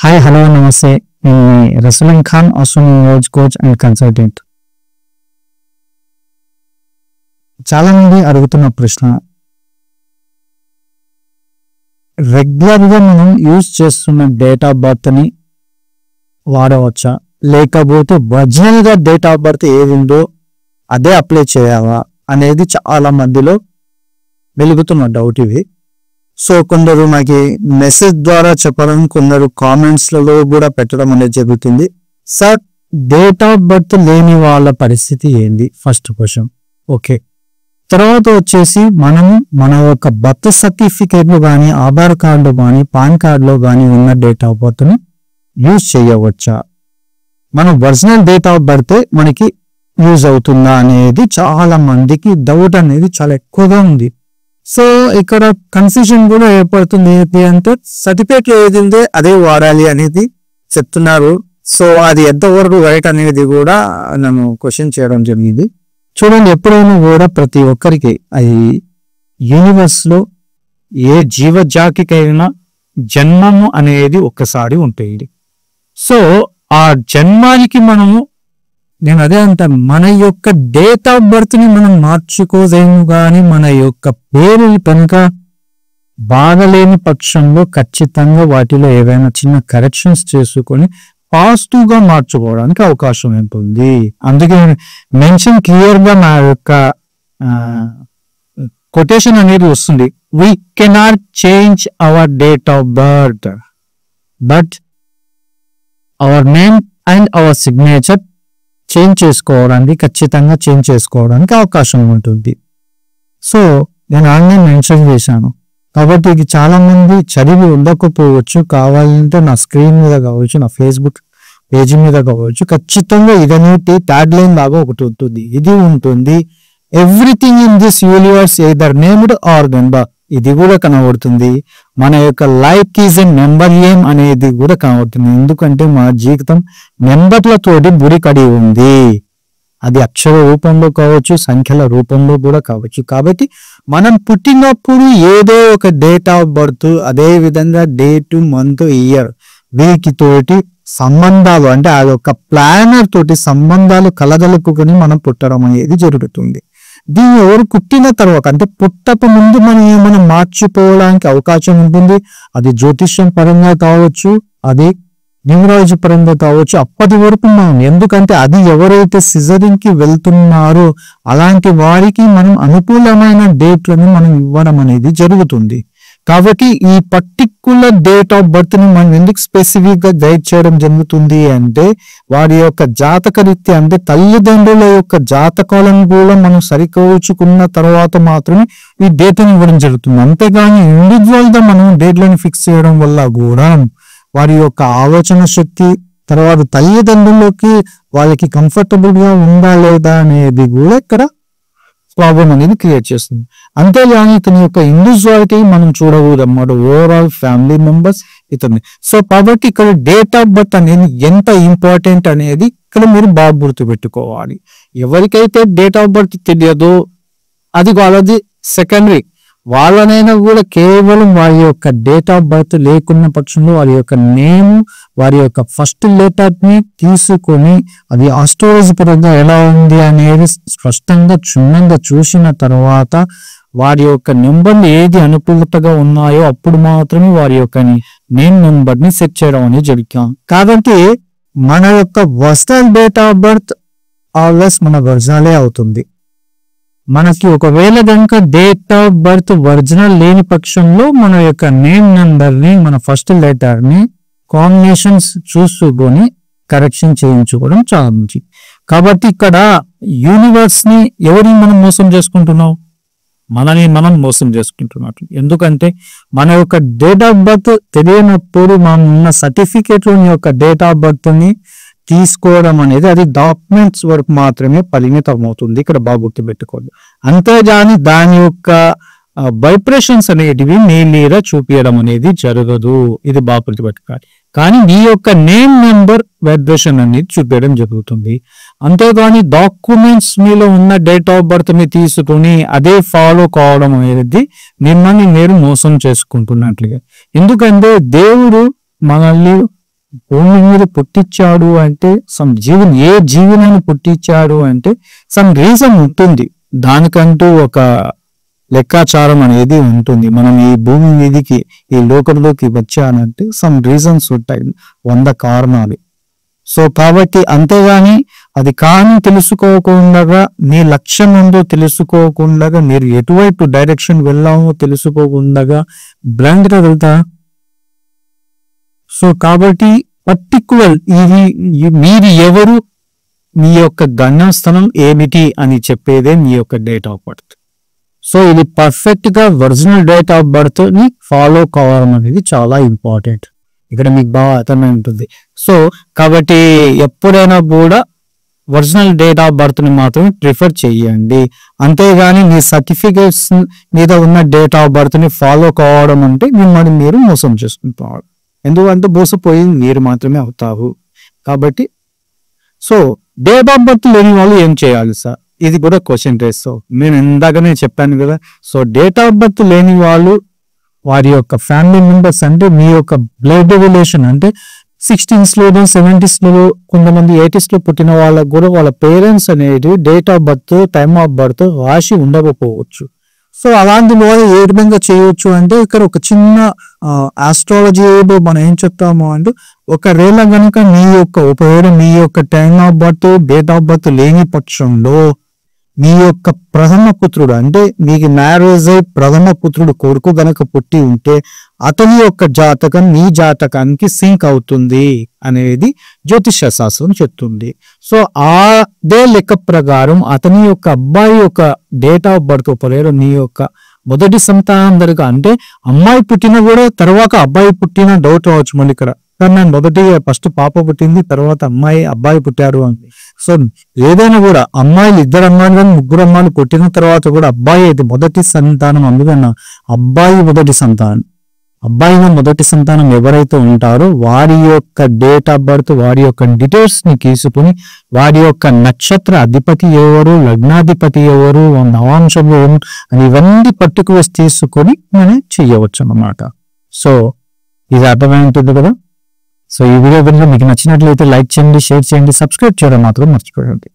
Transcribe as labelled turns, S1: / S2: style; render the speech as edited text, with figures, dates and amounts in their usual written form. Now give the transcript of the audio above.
S1: Hi hello నమస్తే. నేను మీ Rasulin Khan, astronomy coach and consultant. చాలా మంది అడుగుతున్న ప్రశ్న, రెగ్యులర్గా మనం యూజ్ చేస్తున్న డేట్ ఆఫ్ బర్త్ ని వాడవచ్చా, లేకపోతే ఒరిజినల్ గా డేట్ ఆఫ్ బర్త్ ఏది ఉందో అదే అప్లై చేయాలా అనేది చాలా మందిలో వెలుగుతున్న డౌట్ ఇది. సో కొందరు మాకి మెసేజ్ ద్వారా చెప్పడం, కొందరు కామెంట్స్లలో కూడా పెట్టడం అనేది జరుగుతుంది. సార్, డేట్ ఆఫ్ బర్త్ లేని వాళ్ళ పరిస్థితి ఏంది? First question. ఓకే, తర్వాత వచ్చేసి మనము మన యొక్క బర్త్ సర్టిఫికేట్లు కానీ, ఆధార్ కార్డులో కానీ, పాన్ కార్డులో కానీ ఉన్న డేట్ ఆఫ్ బర్త్ని యూజ్ చేయవచ్చా, మన ఒరిజినల్ డేట్ ఆఫ్ బర్త్ మనకి యూజ్ అవుతుందా అనేది చాలా మందికి డౌట్ అనేది చాలా ఎక్కువగా ఉంది. సో ఇక్కడ కన్ఫ్యూజన్ కూడా ఏర్పడుతుంది. ఏంటి అంటే సర్టిఫికేట్ ఏది ఉందో అదే వాడాలి అనేది చెప్తున్నారు. సో అది ఎంతవరకు రైట్ అనేది కూడా నన్ను క్వశ్చన్ చేయడం జరిగింది. చూడండి, ఎప్పుడైనా కూడా ప్రతి ఒక్కరికి అది యూనివర్స్ లో ఏ జీవజాతికైనా జన్మము అనేది ఒక్కసారి ఉంటుంది. సో ఆ జన్మానికి మనము, నేను అదే అంటాను, మన యొక్క డేట్ ఆఫ్ బర్త్ ని మనం మార్చుకోలేము, కానీ మన యొక్క పేరు కనుక బాగలేని పక్షంలో ఖచ్చితంగా వాటిలో ఏవైనా చిన్న కరెక్షన్స్ చేసుకొని పాజిటివ్ గా మార్చుకోవడానికి అవకాశం ఉంటుంది. అందుకే మెన్షన్ క్లియర్ గా నా యొక్క కొటేషన్ అనేది వస్తుంది. We cannot change our date of birth, but our name and hour signature ఖచ్చితంగా చేంజ్ చేసుకోవడానికి అవకాశం ఉంటుంది. సో నేను ఆన్లైన్ మెన్షన్ చేశాను కాబట్టి ఇది చాలా మంది చదివి ఉండకపోవచ్చు. కావాలంటే నా స్క్రీన్ మీద కావచ్చు, నా ఫేస్బుక్ పేజీ మీద కావచ్చు, ఖచ్చితంగా ఇదనేటి ట్యాగ్ లైన్ లాగా ఒకటి ఉంటుంది. ఇది ఉంటుంది, everything in this universe either named or number. ఇది కూడా కనబడుతుంది. మన యొక్క life is a number game అనేది కూడా కనబడుతుంది. ఎందుకంటే మన జీవితం నెంబర్లతోటి ముడిపడి ఉంది. అది అక్షర రూపంలో కావచ్చు, సంఖ్యల రూపంలో కూడా కావచ్చు. కాబట్టి మనం పుట్టినప్పుడు ఏదో ఒక డేట్ ఆఫ్ బర్త్, అదే విధంగా డేట్, మంత్, ఇయర్ వీటితోటి సంబంధాలు, అంటే ఆ యొక్క ప్లానర్ తోటి సంబంధాలు కలగలుపుకొని మనం పుట్టడం అనేది జరుగుతుంది. దీన్ని ఎవరు పుట్టిన తర్వాత, అంటే పుట్టక ముందు మనం ఏమైనా మార్చిపోవడానికి అవకాశం ఉంటుంది. అది జ్యోతిష్యం పరంగా కావచ్చు, అది న్యూమరాలజీ పరంగా కావచ్చు. అప్పటి వరకు మనం, ఎందుకంటే అది ఎవరైతే సిజరింగ్ కి వెళ్తున్నారో అలాంటి వారికి మనం అనుకూలమైన డేట్లను మనం ఇవ్వడం అనేది జరుగుతుంది. కాబట్టి ఈ పర్టికులర్ డేట్ ఆఫ్ బర్త్ ని మనం ఎందుకు స్పెసిఫిక్ గా గైడ్ చేయడం జరుగుతుంది అంటే, వారి యొక్క జాతక రీత్యా, అంటే తల్లిదండ్రుల యొక్క జాతకాలను కూడా మనం సరికోచుకున్న తర్వాత మాత్రమే ఈ డేట్ని ఇవ్వడం జరుగుతుంది. అంతేగాని ఇండివిజువల్ గా మనం డేట్లను ఫిక్స్ చేయడం వల్ల కూడా వారి యొక్క ఆలోచన శక్తి, తర్వాత తల్లిదండ్రులకి వాళ్ళకి కంఫర్టబుల్ గా ఉందా లేదా అనేది కూడా ఇక్కడ ప్రాబ్లం అనేది క్రియేట్ చేస్తుంది. అంతేగాని ఇతని యొక్క ఇండివిజువాలిటీ మనం చూడకూడదన్నమాట, ఓవరాల్ ఫ్యామిలీ మెంబర్స్ ఇతని. సో కాబట్టి ఇక్కడ డేట్ ఆఫ్ బర్త్ అనేది ఎంత ఇంపార్టెంట్ అనేది ఇక్కడ మీరు బాగా గుర్తుపెట్టుకోవాలి. ఎవరికైతే డేట్ ఆఫ్ బర్త్ తెలియదో అది వాళ్ళది సెకండరీ. వాళ్ళనైనా కూడా కేవలం వారి యొక్క డేట్ ఆఫ్ బర్త్ లేకున్న పక్షంలో వారి యొక్క నేమ్, వారి యొక్క ఫస్ట్ లెటర్ ని తీసుకొని అది ఆస్ట్రాలజీ పరంగా ఎలా ఉంది అనేది స్పష్టంగా క్షుణ్ణంగా చూసిన తర్వాత వారి యొక్క నెంబర్లు ఏది అనుకూలతగా ఉన్నాయో అప్పుడు మాత్రమే వారి యొక్క నేమ్ నెంబర్ ని సెట్ చేయడం అనేది జరుగుతాం. కాబట్టి మన యొక్క original date of birth always మన ఒరిజినలే అవుతుంది. మనకి ఒకవేళ కనుక డేట్ ఆఫ్ బర్త్ ఒరిజినల్ లేని పక్షంలో మన యొక్క నేమ్ నెంబర్ ని, మన ఫస్ట్ లెటర్ ని కాంబినేషన్స్ చూసుకొని కరెక్షన్ చేయించుకోవడం చాలా మంచిది. కాబట్టి ఇక్కడ యూనివర్స్ ని ఎవరిని మనం మోసం చేసుకుంటున్నాం? మనని మనం మోసం చేసుకుంటున్నట్టు. ఎందుకంటే మన యొక్క డేట్ ఆఫ్ బర్త్ తెలియనప్పుడు మనం ఉన్న సర్టిఫికేట్లోని యొక్క డేట్ ఆఫ్ బర్త్ ని తీసుకోవడం అనేది అది డాక్యుమెంట్స్ వరకు మాత్రమే పరిమితం అవుతుంది. ఇక్కడ బాగా గుర్తుపెట్టుకోండి. అంతేగాని దాని యొక్క వైబ్రేషన్స్ అనేటివి నీలీరా చూపించడం అనేది జరగదు. ఇది బాగా గుర్తుపెట్టుకోవాలి. కానీ నీ యొక్క నేమ్ నెంబర్ వైబ్రేషన్ అనేది చూపించడం జరుగుతుంది. అంతేగాని డాక్యుమెంట్స్ మీలో ఉన్న డేట్ ఆఫ్ బర్త్ ని తీసుకుని అదే ఫాలో కావడం అనేది మిమ్మల్ని మీరు మోసం చేసుకుంటున్నట్లుగా. ఎందుకంటే దేవుడు మనల్ని భూమి మీద పుట్టించాడు అంటే ఏ జీవిని పుట్టించాడు అంటే సమ్ రీజన్ ఉంటుంది. దానికంటూ ఒక లెక్కాచారం అనేది ఉంటుంది. మనం ఈ భూమి మీదకి ఈ లోకంలోకి వచ్చానంటే సమ్ రీజన్స్ ఉంటాయి, 100 కారణాలు. సో కాబట్టి అంతేగాని అది కానీ తెలుసుకోకుండా, నీ లక్ష్యం ఉందో తెలుసుకోకుండా, మీరు ఎటువైపు డైరెక్షన్ వెళ్ళామో తెలుసుకోకుండా బ్లైండ్ గా వెళ్తా. సో కాబట్టి పర్టికులర్ ఇది మీరు ఎవరు, మీ యొక్క గమ్యస్థానం ఏమిటి అని చెప్పేదే మీ యొక్క డేట్ ఆఫ్ బర్త్. సో ఇది పర్ఫెక్ట్ గా ఒరిజినల్ డేట్ ఆఫ్ బర్త్ ని ఫాలో కావడం అనేది చాలా ఇంపార్టెంట్. ఇక్కడ మీకు బాగా అర్థమై ఉంటుంది. సో కాబట్టి ఎప్పుడైనా కూడా ఒరిజినల్ డేట్ ఆఫ్ బర్త్ ని మాత్రం ప్రిఫర్ చేయండి. అంతేగాని మీ సర్టిఫికేట్స్ మీద ఉన్న డేట్ ఆఫ్ బర్త్ ని ఫాలో కావడం అంటే మిమ్మల్ని మీరు మోసం చేసుకుంటారు. ఎందుకంటే మోసపోయి మీరు మాత్రమే అవుతారు. కాబట్టి సో డేట్ ఆఫ్ బర్త్ లేని వాళ్ళు ఏం చేయాలి సార్, ఇది కూడా క్వశ్చన్ చేస్తావు. నేను ఇందాకనే చెప్పాను కదా. సో డేట్ ఆఫ్ బర్త్ లేని వాళ్ళు వారి యొక్క ఫ్యామిలీ మెంబర్స్ అంటే మీ యొక్క బ్లడ్ రిలేషన్ అంటే 60s లోనో 70s లో కొంతమంది 80s లో పుట్టిన వాళ్ళకు కూడా వాళ్ళ పేరెంట్స్ అనేది date of birth time of birth రాసి ఉండకపోవచ్చు. సో అలాంటి వాళ్ళు ఏ విధంగా చేయవచ్చు అంటే ఇక్కడ ఒక చిన్న ఆస్ట్రాలజీలో మనం ఏం చెప్తాము అంటే ఒకవేళ కనుక మీ యొక్క time of birth date of birth లేని పక్షంలో మీ యొక్క ప్రథమ పుత్రుడు అంటే మీకు మ్యారేజ్ అయి ప్రథమ పుత్రుడు కొడుకు గనక పుట్టి ఉంటే అతని యొక్క జాతకం మీ జాతకానికి సింక్ అవుతుంది అనేది జ్యోతిష శాస్త్రం చెప్తుంది. సో అదే లెక్క ప్రకారం అతని యొక్క అబ్బాయి యొక్క డేట్ ఆఫ్ బర్త్ ఒకవేళ నీ యొక్క మొదటి సంతానం దగ్గర అంటే అమ్మాయి పుట్టిన కూడా తర్వాత అబ్బాయి పుట్టిన డౌట్ అవ్వచ్చు మళ్ళీ ఇక్కడ. కానీ నేను ఫస్ట్ పాప పుట్టింది, తర్వాత అబ్బాయి పుట్టారు అని. సో ఏదైనా కూడా అమ్మాయిలు 2 అమ్మాయిలు కానీ 3 అమ్మాయిలు పుట్టిన తర్వాత కూడా అబ్బాయి అయితే మొదటి సంతానం. అందుకన్నా అబ్బాయి మొదటి సంతానం ఎవరైతే ఉంటారో వారి యొక్క డేట్ ఆఫ్ బర్త్ వారి యొక్క డీటెయిల్స్ ని తీసుకుని వారి యొక్క నక్షత్ర అధిపతి ఎవరు, లగ్నాధిపతి ఎవరు, నవాంశం ఎవరు అని ఇవన్నీ పర్టికులర్స్ తీసుకొని మనం చెయ్యవచ్చు అన్నమాట. సో ఇది అర్థమై ఉంటుంది కదా. సో ఈ వీడియో కనుక మీకు నచ్చినట్లయితే లైక్ చేయండి, షేర్ చేయండి, సబ్స్క్రైబ్ చేయడం మాత్రం మర్చిపోకండి.